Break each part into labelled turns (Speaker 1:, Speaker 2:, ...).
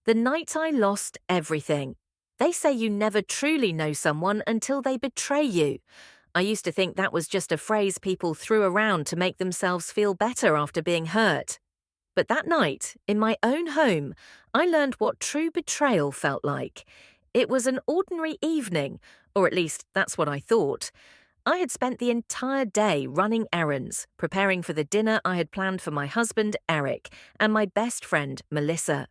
Speaker 1: The night I lost everything. They say you never truly know someone until they betray you. I used to think that was just a phrase people threw around to make themselves feel better after being hurt. But that night, in my own home, I learned what true betrayal felt like. It was an ordinary evening, or at least that's what I thought. I had spent the entire day running errands, preparing for the dinner I had planned for my husband, Eric, and my best friend, Melissa.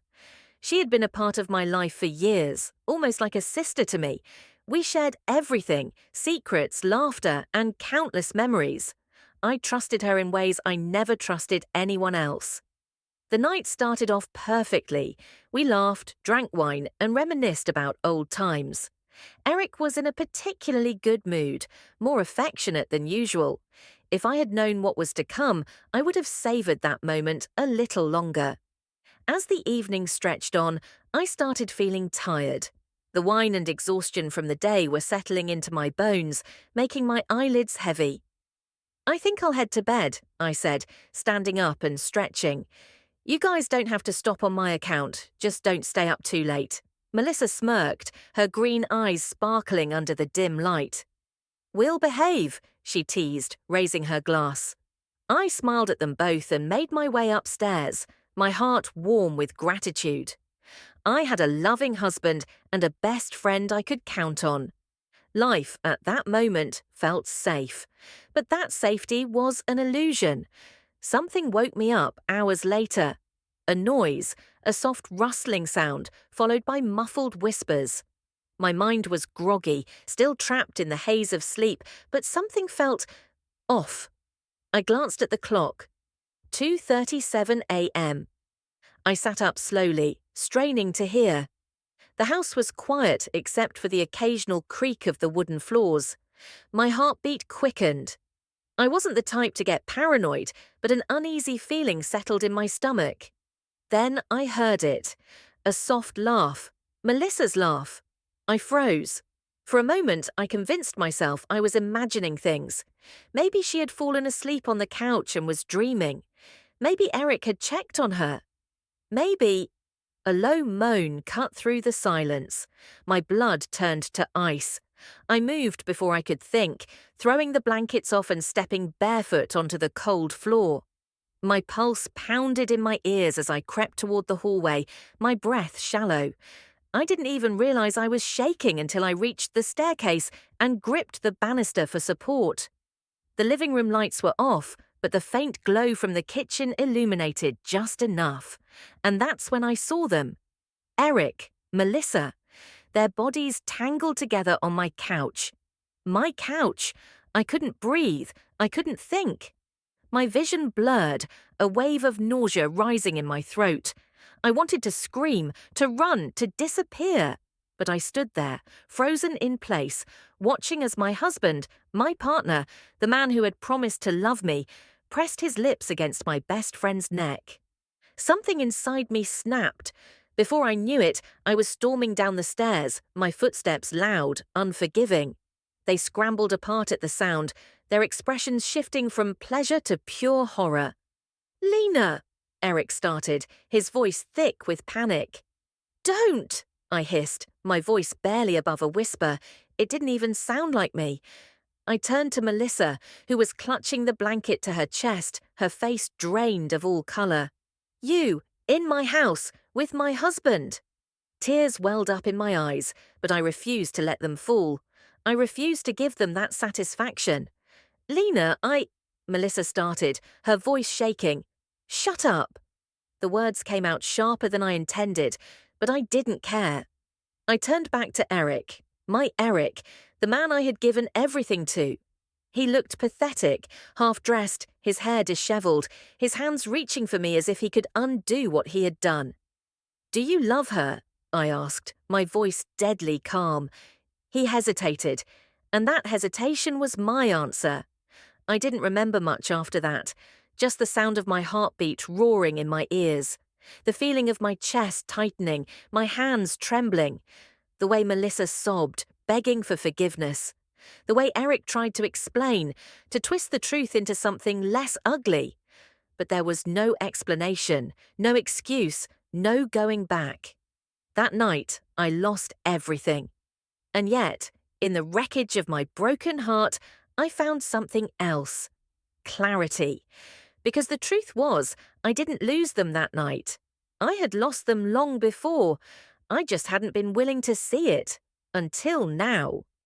Speaker 1: She had been a part of my life for years, almost like a sister to me. We shared everything, secrets, laughter, and countless memories. I trusted her in ways I never trusted anyone else. The night started off perfectly. We laughed, drank wine, and reminisced about old times. Eric was in a particularly good mood, more affectionate than usual. If I had known what was to come, I would have savoured that moment a little longer. As the evening stretched on, I started feeling tired. The wine and exhaustion from the day were settling into my bones, making my eyelids heavy. "I think I'll head to bed," I said, standing up and stretching. "You guys don't have to stop on my account, just don't stay up too late." Melissa smirked, her green eyes sparkling under the dim light. "We'll behave," she teased, raising her glass. I smiled at them both and made my way upstairs, my heart warm with gratitude. I had a loving husband and a best friend I could count on. Life at that moment felt safe, but that safety was an illusion. Something woke me up hours later. A noise, a soft rustling sound, followed by muffled whispers. My mind was groggy, still trapped in the haze of sleep, but something felt off. I glanced at the clock. 2:37 a.m. I sat up slowly, straining to hear. The house was quiet except for the occasional creak of the wooden floors. My heartbeat quickened. I wasn't the type to get paranoid, but an uneasy feeling settled in my stomach. Then I heard it. A soft laugh. Melissa's laugh. I froze. For a moment, I convinced myself I was imagining things. Maybe she had fallen asleep on the couch and was dreaming. Maybe Eric had checked on her. Maybe... A low moan cut through the silence. My blood turned to ice. I moved before I could think, throwing the blankets off and stepping barefoot onto the cold floor. My pulse pounded in my ears as I crept toward the hallway, my breath shallow. I didn't even realize I was shaking until I reached the staircase and gripped the banister for support. The living room lights were off, but the faint glow from the kitchen illuminated just enough. And that's when I saw them. Eric, Melissa, their bodies tangled together on my couch. My couch. I couldn't breathe. I couldn't think. My vision blurred, a wave of nausea rising in my throat. I wanted to scream, to run, to disappear. But I stood there, frozen in place, watching as my husband, my partner, the man who had promised to love me, pressed his lips against my best friend's neck. Something inside me snapped. Before I knew it, I was storming down the stairs, my footsteps loud, unforgiving. They scrambled apart at the sound, their expressions shifting from pleasure to pure horror. "Lena!" Eric started, his voice thick with panic. "Don't!" I hissed, my voice barely above a whisper. It didn't even sound like me. I turned to Melissa, who was clutching the blanket to her chest, her face drained of all color. "You, in my house, with my husband." Tears welled up in my eyes, but I refused to let them fall. I refused to give them that satisfaction. "Lena, Melissa started, her voice shaking. "Shut up." The words came out sharper than I intended, but I didn't care. I turned back to Eric, my Eric, the man I had given everything to. He looked pathetic, half-dressed, his hair disheveled, his hands reaching for me as if he could undo what he had done. "Do you love her?" I asked, my voice deadly calm. He hesitated, and that hesitation was my answer. I didn't remember much after that, just the sound of my heartbeat roaring in my ears, the feeling of my chest tightening, my hands trembling, the way Melissa sobbed, begging for forgiveness, the way Eric tried to explain, to twist the truth into something less ugly. But there was no explanation, no excuse, no going back. That night, I lost everything. And yet, in the wreckage of my broken heart, I found something else: clarity. Because the truth was, I didn't lose them that night. I had lost them long before. I just hadn't been willing to see it. Until now.